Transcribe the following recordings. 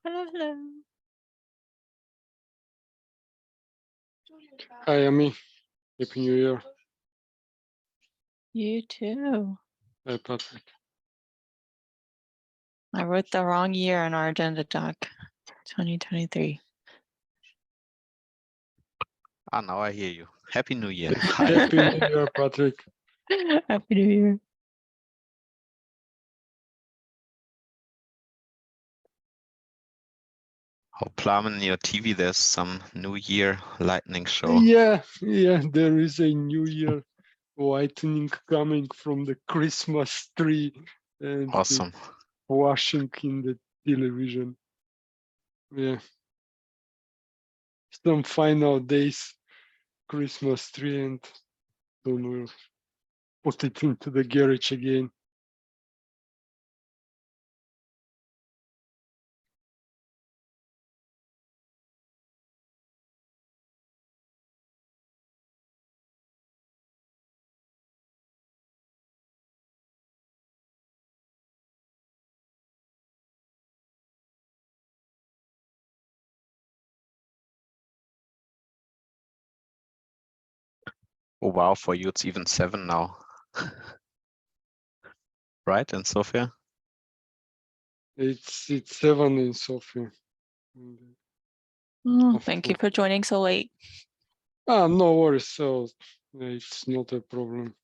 Hello. Hi, Amy. Happy New Year. You too. Hi, Patrick. I wrote the wrong year on our agenda doc, 2023. Ah, now I hear you. Happy New Year. Happy New Year, Patrick. Happy New Year. Oh, Plamen, your TV, there's some New Year lightning show. Yeah, there is a New Year lightning coming from the Christmas tree and Awesome. flashing in the television. Yeah. Some final days Christmas tree, and then we'll put it into the garage again. Oh, wow, for you, it's even 7 now. Right, in Sofia? It's 7 in Sofia. Oh, thank you for joining so late. No worries. So it's not a problem.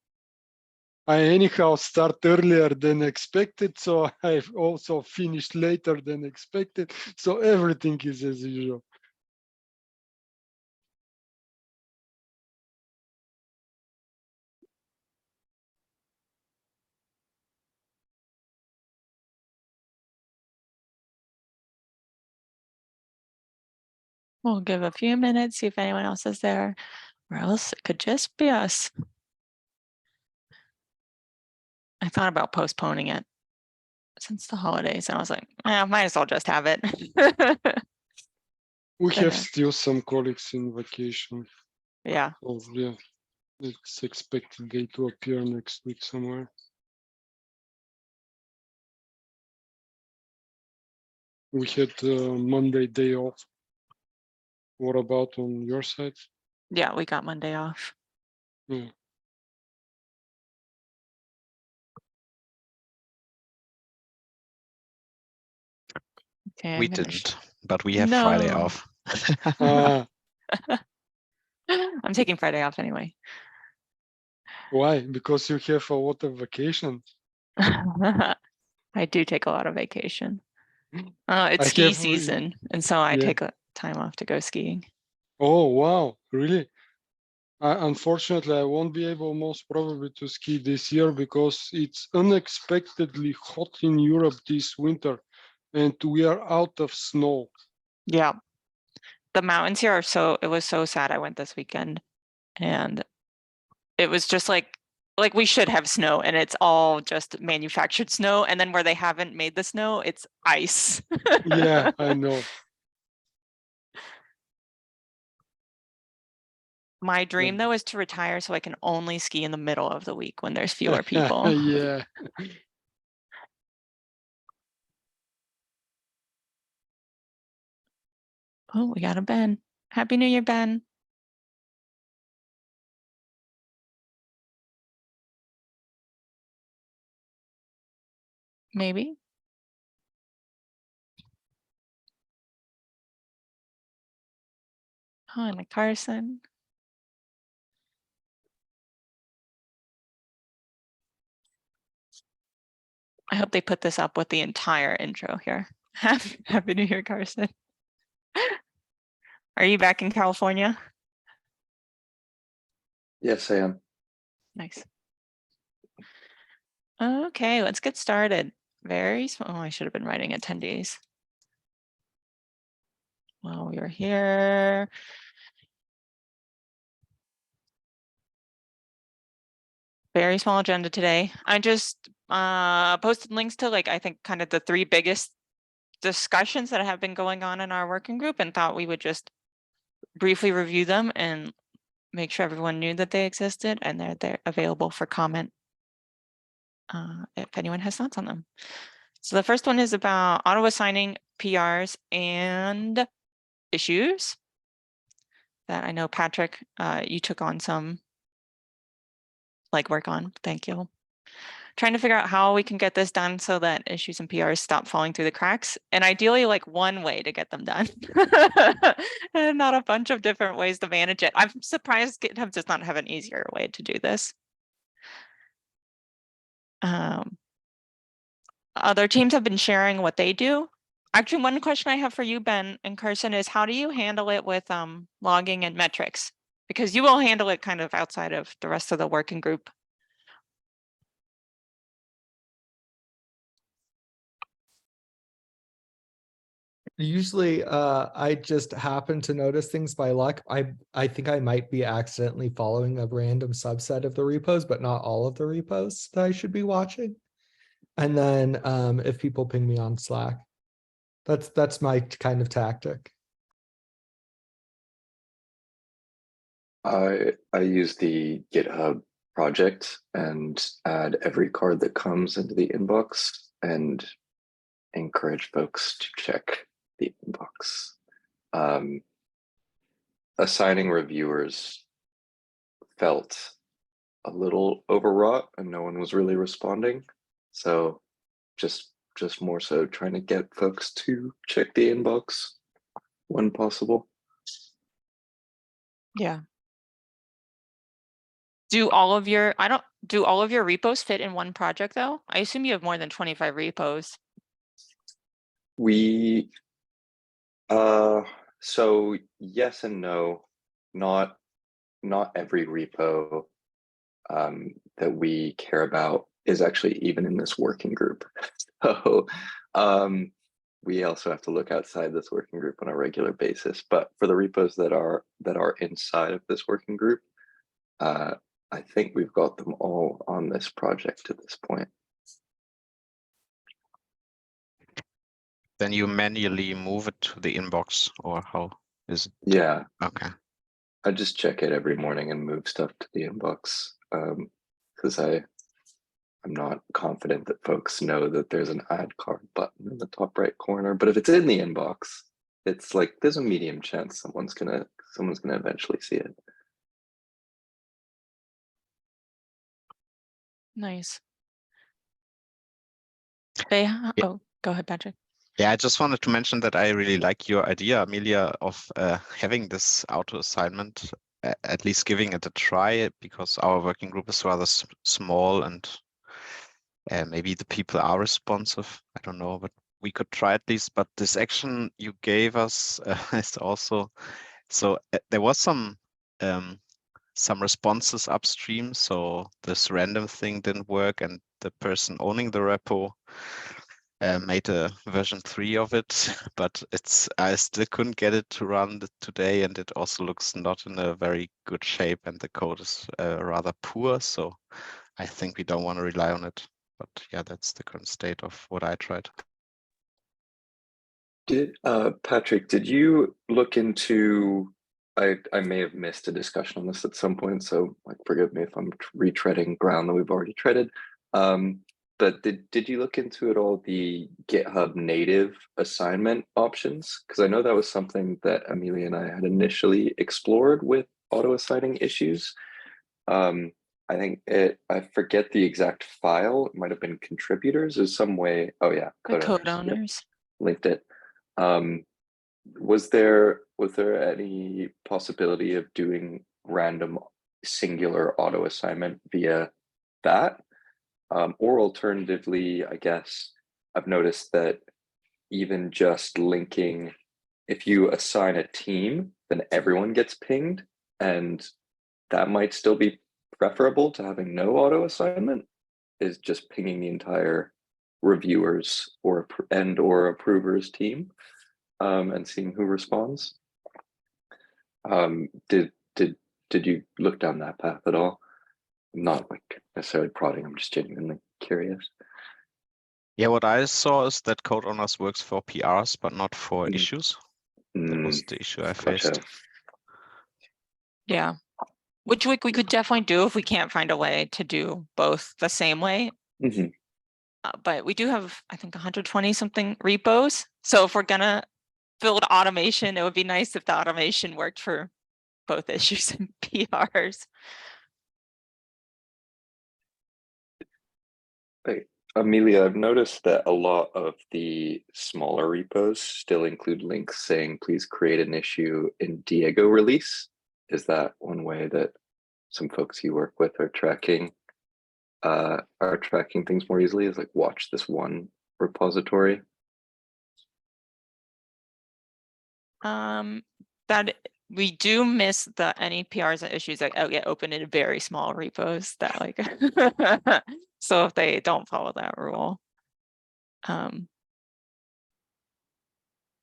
I anyhow start earlier than expected, so I've also finished later than expected. So everything is as usual. We'll give a few minutes, see if anyone else is there, or else it could just be us. I thought about postponing it since the holidays, and I was like, might as well just have it. We have still some colleagues in vacation. Yeah. Oh, yeah. It's expected they to appear next week somewhere. We had Monday day off. What about on your side? Yeah, we got Monday off. Yeah. Okay, We didn't, but we have Friday off. I'm taking Friday off anyway. Why? Because you have a lot of vacation. I do take a lot of vacation. It's ski season, and so I take time off to go skiing. Oh, wow. Really? Unfortunately, I won't be able most probably to ski this year because it's unexpectedly hot in Europe this winter and we are out of snow. Yeah. The mountains here are it was so sad. I went this weekend and it was just like we should have snow and it's all just manufactured snow. And then where they haven't made the snow, it's ice. Yeah, I know. My dream though is to retire so I can only ski in the middle of the week when there's fewer people. Yeah. Oh, we got a Ben. Happy New Year, Ben. Maybe. Oh, and Carson. I hope they put this up with the entire intro here. Happy New Year, Carson. Are you back in California? Yes, I am. Nice. Okay, let's get started. Very small. Oh, I should have been writing attendees. While we were here. Very small agenda today. I just posted links to I think kind of the 3 biggest discussions that have been going on in our working group and thought we would just briefly review them and make sure everyone knew that they existed and they're available for comment if anyone has thoughts on them. So the first one is about auto assigning PRs and issues that I know, Patrick, you took on some work on. Thank you. Trying to figure out how we can get this done so that issues and PRs stop falling through the cracks, and ideally one way to get them done and not a bunch of different ways to manage it. I'm surprised GitHub does not have an easier way to do this. Other teams have been sharing what they do. Actually, one question I have for you, Ben and Carson, is how do you handle it with logging and metrics? Because you will handle it kind of outside of the rest of the working group. Usually, I just happen to notice things by luck. I think I might be accidentally following a random subset of the repos, but not all of the repos that I should be watching. And then if people ping me on Slack, that's my kind of tactic. I use the GitHub project and add every card that comes into the inbox and encourage folks to check the inbox. Assigning reviewers felt a little overwrought and no one was really responding. So just more so trying to get folks to check the inbox when possible. Yeah. Do all of your repos fit in one project though? I assume you have more than 25 repos. We so yes and no, not every repo that we care about is actually even in this working group. So we also have to look outside this working group on a regular basis. But for the repos that are inside of this working group, I think we've got them all on this project at this point. Then you manually move it to the inbox, or how is it? Yeah. Okay. I just check it every morning and move stuff to the inbox because I'm not confident that folks know that there's an add card button in the top right corner. But if it's in the inbox, it's there's a medium chance someone's gonna eventually see it. Nice. Yeah. Oh, go ahead, Patrick. Yeah, I just wanted to mention that I really like your idea, Amelia, of having this auto assignment, at least giving it a try, because our working group is rather small and maybe the people are responsive. I don't know, but we could try at least. But this action you gave us is also, so there was some responses upstream. So this random thing didn't work, and the person owning the repo made a version 3 of it, but I still couldn't get it to run today, and it also looks not in a very good shape, and the code is rather poor. So I think we don't want to rely on it. But yeah, that's the current state of what I tried. Patrick, did you look into? I may have missed a discussion on this at some point, so forgive me if I'm retreading ground that we've already treaded. But did you look into at all the GitHub native assignment options? Because I know that was something that Amelia and I had initially explored with auto assigning issues. I think I forget the exact file. It might have been contributors or some way. Oh yeah, Code owners. Yep, linked it. Was there any possibility of doing random singular auto assignment via that? Or alternatively, I guess I've noticed that even just linking, if you assign a team, then everyone gets pinged, and that might still be preferable to having no auto assignment, is just pinging the entire reviewers or approvers team, and seeing who responds. Did you look down that path at all? I'm not like necessarily prodding, I'm just genuinely curious. Yeah, what I saw is that code owners works for PRs, but not for Mhm. issues. That was the issue I faced. Gotcha. Yeah. Which we could definitely do if we can't find a way to do both the same way. Mhm. But we do have, I think, 120 something repos. So if we're gonna build automation, it would be nice if the automation worked for both issues and PRs. Amelia, I've noticed that a lot of the smaller repos still include links saying, please create an issue in Diego release. Is that one way that some folks you work with are tracking things more easily? Is like, watch this one repository? That we do miss the any PRs and issues that get open in very small repos that like so if they don't follow that rule.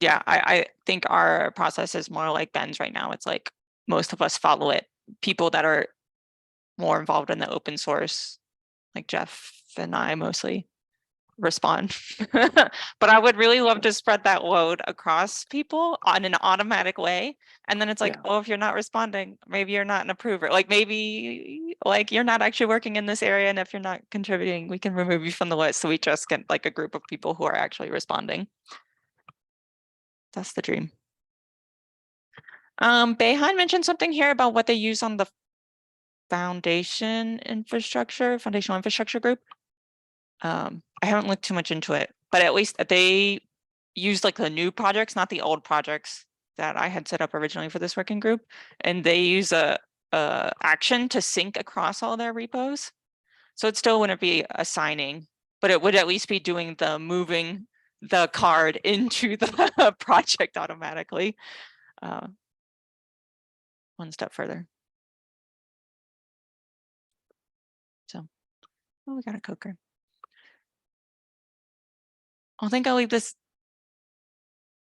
Yeah, I think our process is more like Ben's right now. It's like most of us follow it. People that are more involved in the open source, like Jeff and I mostly respond. But I would really love to spread that load across people on an automatic way. And then it's like, Yeah. oh, if you're not responding, maybe you're not an approver. Like maybe like you're not actually working in this area. And if you're not contributing, we can remove you from the list. So we just get like a group of people who are actually responding. That's the dream. Behan mentioned something here about what they use on the foundational infrastructure group. I haven't looked too much into it, but at least they use like the new projects, not the old projects that I had set up originally for this working group. And they use a action to sync across all their repos. So it still wouldn't be assigning, but it would at least be doing the moving the card into the project automatically. One step further. So, oh, we got a coker. I think I'll leave this.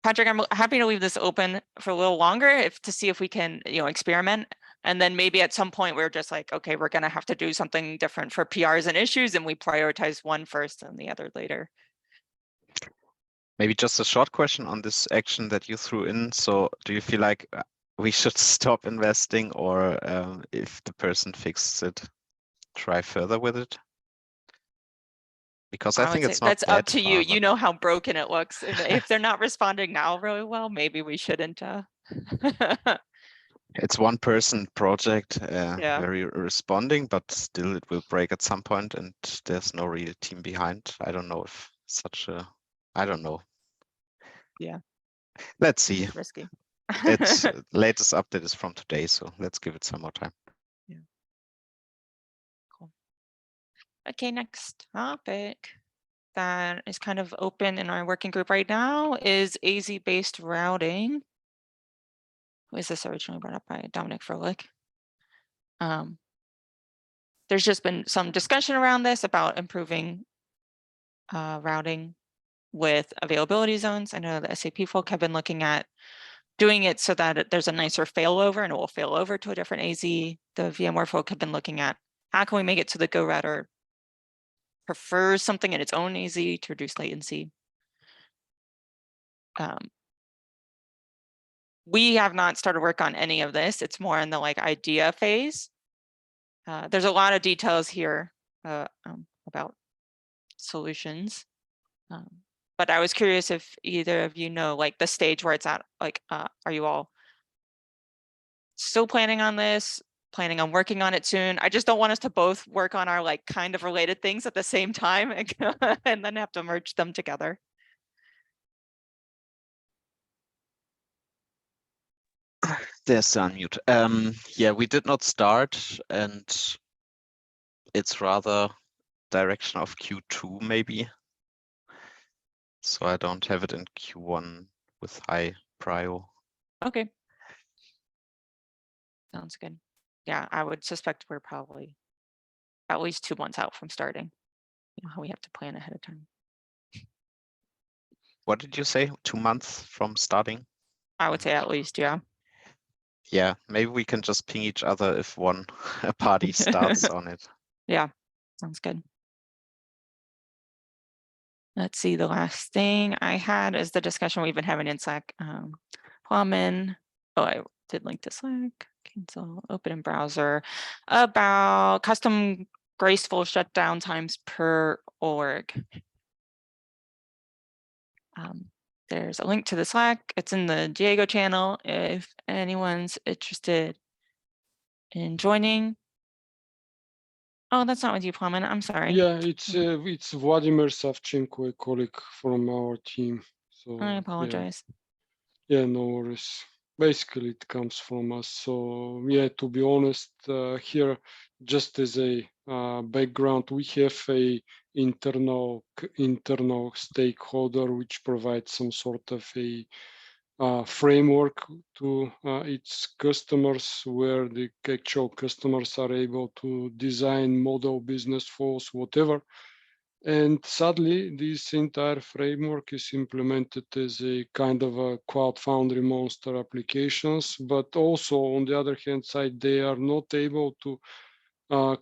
Patrick, I'm happy to leave this open for a little longer to see if we can, experiment. And then maybe at some point we're just like, okay, we're going to have to do something different for PRs and issues, and we prioritize one first and the other later. Maybe just a short question on this action that you threw in. So do you feel like we should stop investing, or if the person fixes it, try further with it? Because I think it's not that's up that to you. far, You know how broken it looks. If they're not responding now really well, maybe we shouldn't. It's one person project, Yeah. very responding, but still it will break at some point and there's no real team behind. I don't know if I don't know. Yeah. Let's see. Risky. Its latest update is from today, so let's give it some more time. Yeah. Cool. Okay, next topic that is kind of open in our working group right now is AZ-based routing. Was this originally brought up by Dominic Froelich? There's just been some discussion around this about improving routing with availability zones. I know the SAP folk have been looking at doing it so that there's a nicer failover and it will fail over to a different AZ. The VMware folk have been looking at how can we make it so the Go router prefers something in its own AZ to reduce latency. We have not started work on any of this. It's more in the idea phase. There's a lot of details here about solutions. But I was curious if either of you know the stage where it's at, are you all still planning on this, planning on working on it soon? I just don't want us to both work on our kind of related things at the same time and then have to merge them together. There's the unmute. Yeah, we did not start, and it's rather direction of Q2 maybe. So I don't have it in Q1 with high prio. Okay. Sounds good. Yeah, I would suspect we're probably at least 2 months out from starting. You know how we have to plan ahead of time. What did you say? 2 months from starting? I would say at least, yeah. Yeah, maybe we can just ping each other if one party starts on it. Yeah, sounds good. Let's see, the last thing I had is the discussion we've been having in Slack. Plamen, oh, I did link to Slack, cancel, open in browser, about custom graceful shutdown times per org. There's a link to the Slack. It's in the Diego channel if anyone's interested in joining. Oh, that's not with you, Plamen. I'm sorry. Yeah, it's Vladimir Savchenko, a colleague from our team. So I apologize. Yeah, no worries. Basically, it comes from us. So yeah, to be honest, here, just as a background, we have a internal stakeholder which provides some sort of a framework to its customers, where the actual customers are able to design, model business flows, whatever. And sadly, this entire framework is implemented as a kind of a cloudfoundry monster applications, but also on the other hand side, they are not able to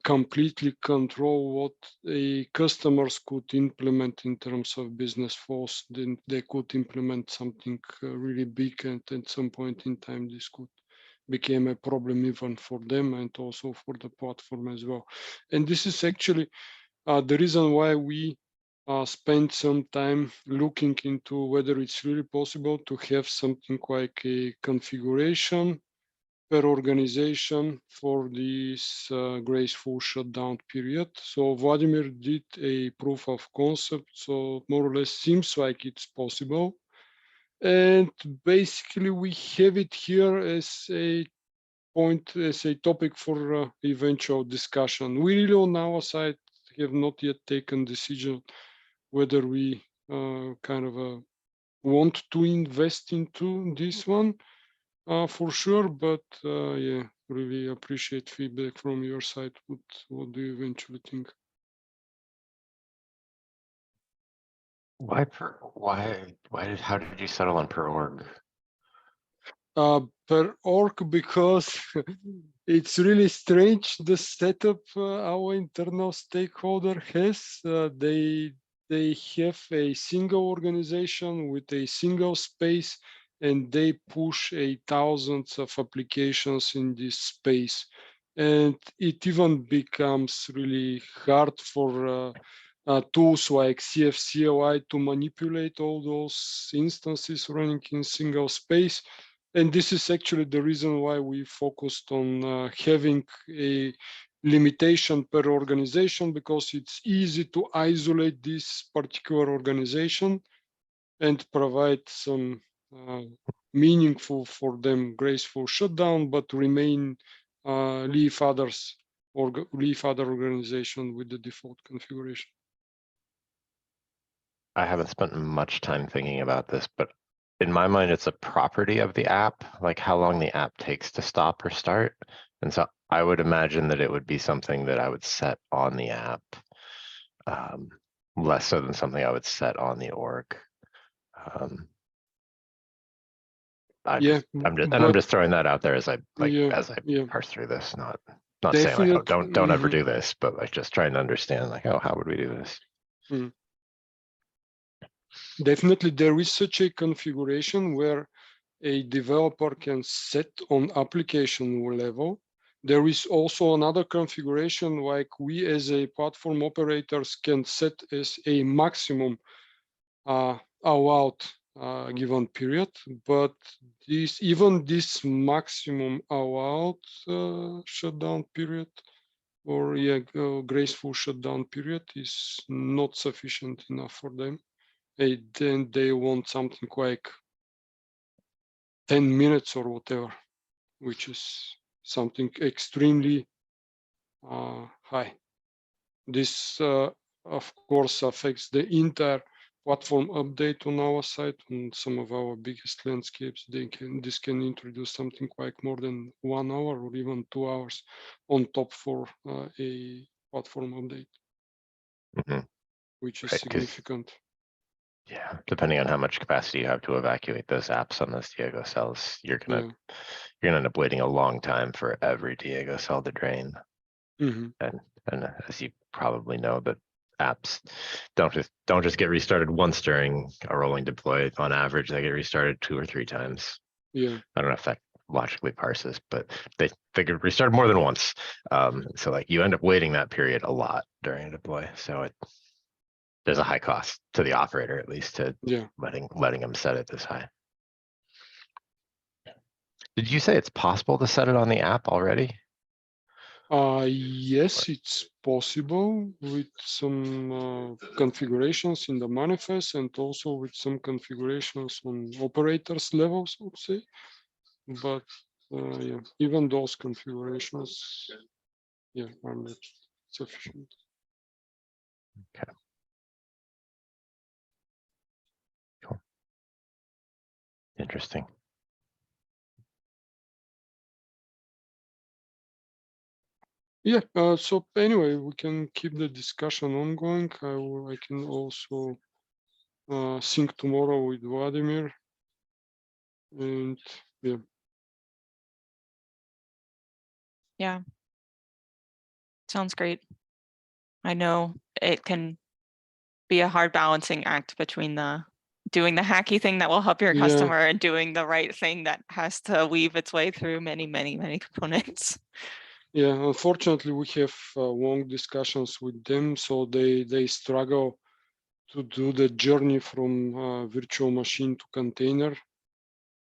completely control what a customers could implement in terms of business flows. Then they could implement something really big, and at some point in time, this could become a problem even for them and also for the platform as well. And this is actually the reason why we spend some time looking into whether it's really possible to have something like a configuration per organization for this graceful shutdown period. So Vladimir did a proof of concept, so more or less seems like it's possible. And basically we have it here as a point, as a topic for eventual discussion. We really on our side have not yet taken decision whether we want to invest into this one for sure, but yeah, really appreciate feedback from your side. What do you eventually think? How did you settle on per org? Per org, because it's really strange the setup our internal stakeholder has. They have a single organization with a single space, and they push thousands of applications in this space. And it even becomes really hard for tools like CFCLI to manipulate all those instances running in single space. And this is actually the reason why we focused on having a limitation per organization, because it's easy to isolate this particular organization and provide some meaningful for them graceful shutdown, but remain leave other organization with the default configuration. I haven't spent much time thinking about this, but in my mind, it's a property of the app, like how long the app takes to stop or start. And so I would imagine that it would be something that I would set on the app, less so than something I would set on the org. I'm just throwing that out there as I parse through this, not saying like, oh, don't ever do this, but like just trying to understand like, oh, how would we do this? Definitely, there is such a configuration where a developer can set on application level. There is also another configuration like we as a platform operators can set as a maximum allowed given period, but even this maximum allowed shutdown period or graceful shutdown period is not sufficient enough for them. Then they want something like 10 minutes or whatever, which is something extremely high. This of course, affects the entire platform update on our side. On some of our biggest landscapes, this can introduce something like more than 1 hour or even 2 hours on top for a platform update, Mhm. which is Right, 'cause- significant. Yeah, depending on how much capacity you have to evacuate those apps on those Diego cells, you're gonna end up waiting a long time for every Diego cell to drain. Mhm. And as you probably know, that apps don't just get restarted once during a rolling deploy. On average, they get restarted 2 or 3 times. Yeah. I don't know if that logically parses, but they get restarted more than once. So like you end up waiting that period a lot during a deploy. So there's a high cost to the operator, at least, to Yeah. letting them set it this high. Did you say it's possible to set it on the app already? Yes, it's possible with some configurations in the manifest and also with some configurations on operators levels, I would say. But yeah, even those configurations, yeah, are not sufficient. Okay. Cool. Interesting. Yeah, so anyway, we can keep the discussion ongoing. I can also sync tomorrow with Vladimir. And yeah. Yeah. Sounds great. I know it can be a hard balancing act between doing the hacky thing that will help your Yeah. customer and doing the right thing that has to weave its way through many, many, many components. Yeah, unfortunately, we have long discussions with them, so they struggle to do the journey from virtual machine to container.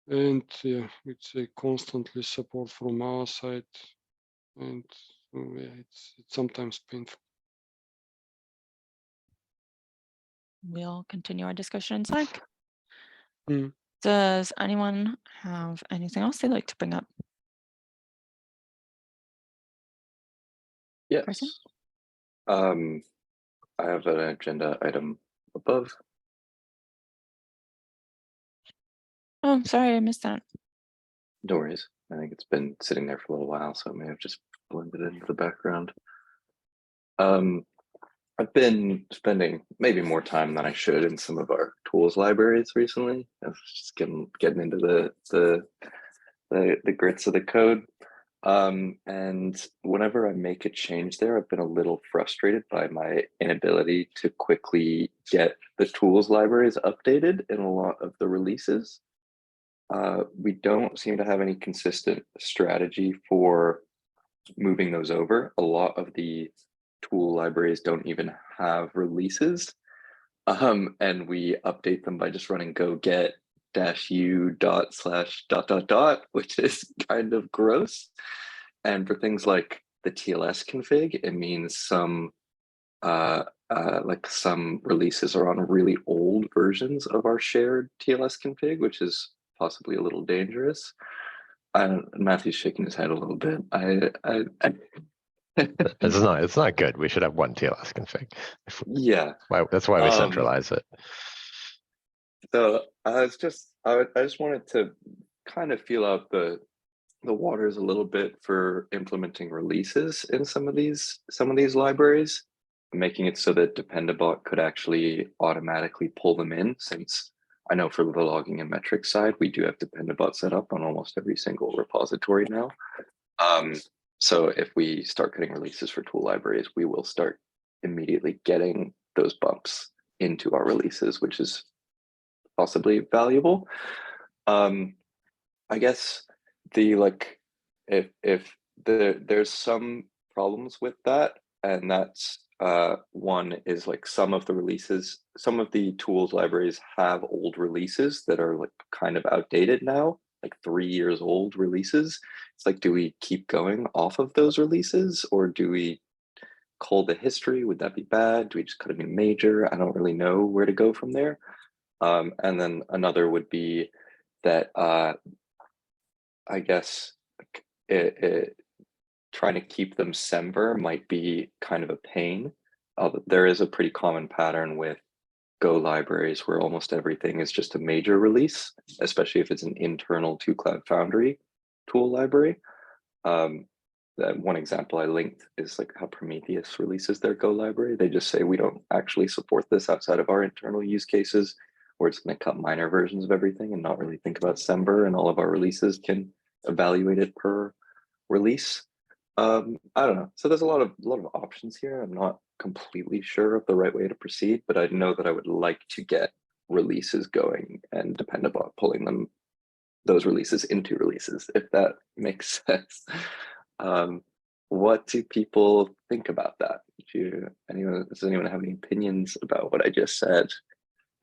And yeah, it's a constantly support from our side, and yeah, it's sometimes painful. We'll continue our discussion in Slack. Mm. Does anyone have anything else they'd like to bring up? Yes. Carson? I have an agenda item above. Oh, sorry, I missed that. No worries. I think it's been sitting there for a little while, so it may have just blended into the background. I've been spending maybe more time than I should in some of our tools libraries recently. I was just getting into the grits of the code. And whenever I make a change there, I've been a little frustrated by my inability to quickly get the tools libraries updated in a lot of the releases. We don't seem to have any consistent strategy for moving those over. A lot of the tool libraries don't even have releases. And we update them by just running go get -u // which is kind of gross. And for things like the TLS config, it means some some releases are on really old versions of our shared TLS config, which is possibly a little dangerous. Matthew's shaking his head a little bit. It's not good. We should have one TLS config. Yeah. That's why we centralize it. So I just wanted to kind of feel out the waters a little bit for implementing releases in some of these libraries, making it so that Dependabot could actually automatically pull them in, since I know for the logging and metrics side, we do have Dependabot set up on almost every single repository now. So if we start getting releases for tool libraries, we will start immediately getting those bumps into our releases, which is possibly valuable. I guess if there's some problems with that, and that's one is like some of the tools libraries have old releases that are like kind of outdated now, like 3 years old releases. It's like, do we keep going off of those releases, or do we cull the history? Would that be bad? Do we just cut them in major? I don't really know where to go from there. And then another would be that I guess trying to keep them semver might be kind of a pain. there is a pretty common pattern with Go libraries where almost everything is just a major release, especially if it's an internal to cloudfoundry tool library. That one example I linked is like how Prometheus releases their Go library. They just say we don't actually support this outside of our internal use cases, or it's going to cut minor versions of everything and not really think about Semver, and all of our releases can evaluate it per release. I don't know. So there's a lot of options here. I'm not completely sure of the right way to proceed, but I know that I would like to get releases going and Dependabot pulling those releases into releases, if that makes sense. What do people think about that? Does anyone have any opinions about what I just said?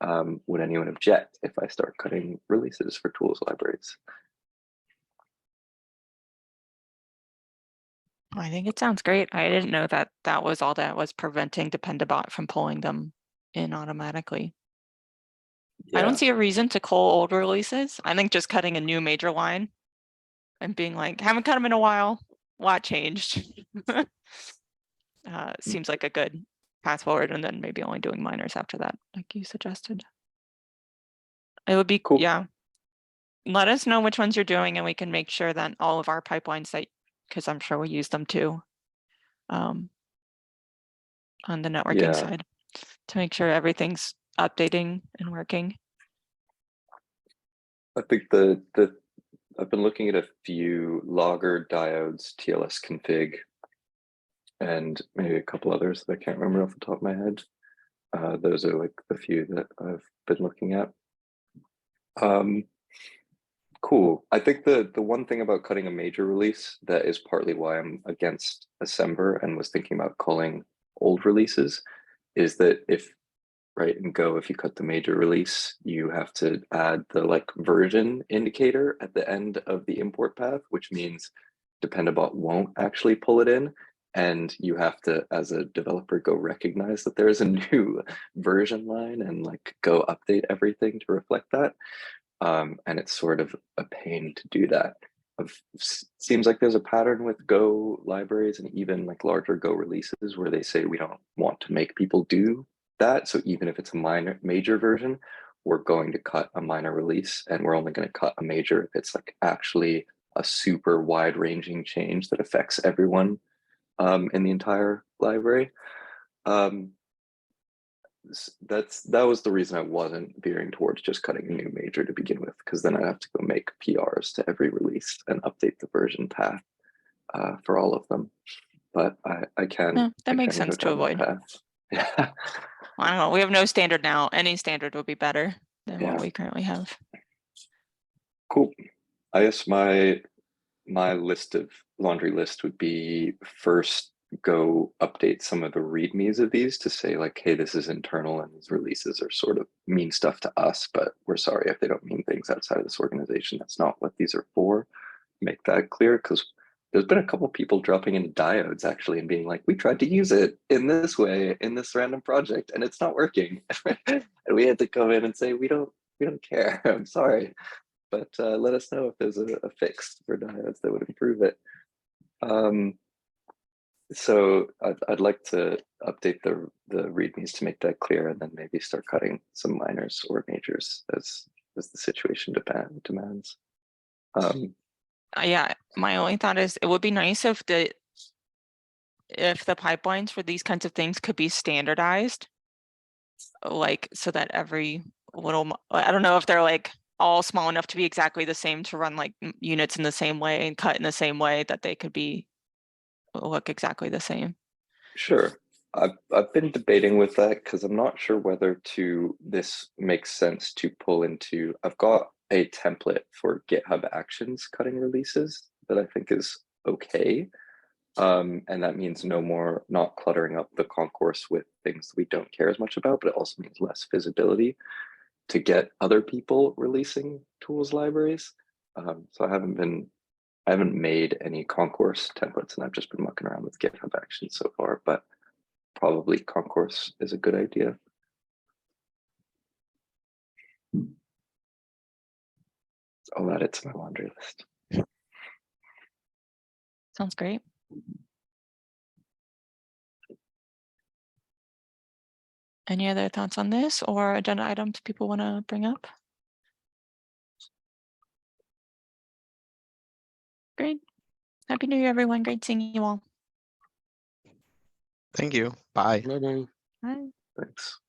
Would anyone object if I start cutting releases for tools libraries? I think it sounds great. I didn't know that that was all that was preventing Dependabot from pulling them in automatically. I don't see a reason to cull old releases. I think just cutting a new major line and being like, haven't cut them in a while. What changed? Seems like a good path forward, and then maybe only doing minors after that, like you suggested. It would be Cool. Yeah. Let us know which ones you're doing, and we can make sure that all of our pipelines that, because I'm sure we use them too, on the networking side, to make sure everything's updating and working. I think I've been looking at a few logger diodes, TLS config, and maybe a couple others that I can't remember off the top of my head. Those are like the few that I've been looking at. Cool. I think the one thing about cutting a major release that is partly why I'm against Semver and was thinking about culling old releases is that if in Go, if you cut the major release, you have to add the like version indicator at the end of the import path, which means Dependabot won't actually pull it in. And you have to, as a developer, go recognize that there is a new version line and like go update everything to reflect that. And it's sort of a pain to do that. Seems like there's a pattern with Go libraries and even like larger Go releases where they say we don't want to make people do that. So even if it's a major version, we're going to cut a minor release, and we're only going to cut a major if it's like actually a super wide-ranging change that affects everyone in the entire library. That was the reason I wasn't veering towards just cutting a new major to begin with, because then I have to go make PRs to every release and update the version path for all of them. But I can. That makes sense to avoid. Yeah. I don't know. We have no standard now. Any standard would be better than what we currently have. Cool. I guess my list of laundry list would be first go update some of the readmes of these to say like, hey, this is internal and these releases are sort of mean stuff to us, but we're sorry if they don't mean things outside of this organization. That's not what these are for. Make that clear, because there's been a couple people dropping in diodes actually and being like, we tried to use it in this way in this random project and it's not working. And we had to come in and say, we don't care. I'm sorry. But let us know if there's a fix for diodes that would improve it. So I'd like to update the readmes to make that clear, and then maybe start cutting some minors or majors as the situation demands. Yeah, my only thought is it would be nice if the pipelines for these kinds of things could be standardized, like so that every little, I don't know if they're like all small enough to be exactly the same to run like units in the same way and cut in the same way, that they could be look exactly the same. Sure. I've been debating with that because I'm not sure whether this makes sense to pull into. I've got a template for GitHub Actions cutting releases that I think is okay. And that means not cluttering up the concourse with things we don't care as much about, but it also means less visibility to get other people releasing tools libraries. So I haven't made any concourse templates, and I've just been mucking around with GitHub Actions so far, but probably concourse is a good idea. I'll add it to my laundry list. Sounds great. Any other thoughts on this or agenda items people want to bring up? Great. Happy New Year, everyone. Great seeing you all. Thank you. Bye. Bye bye. Bye. Thanks.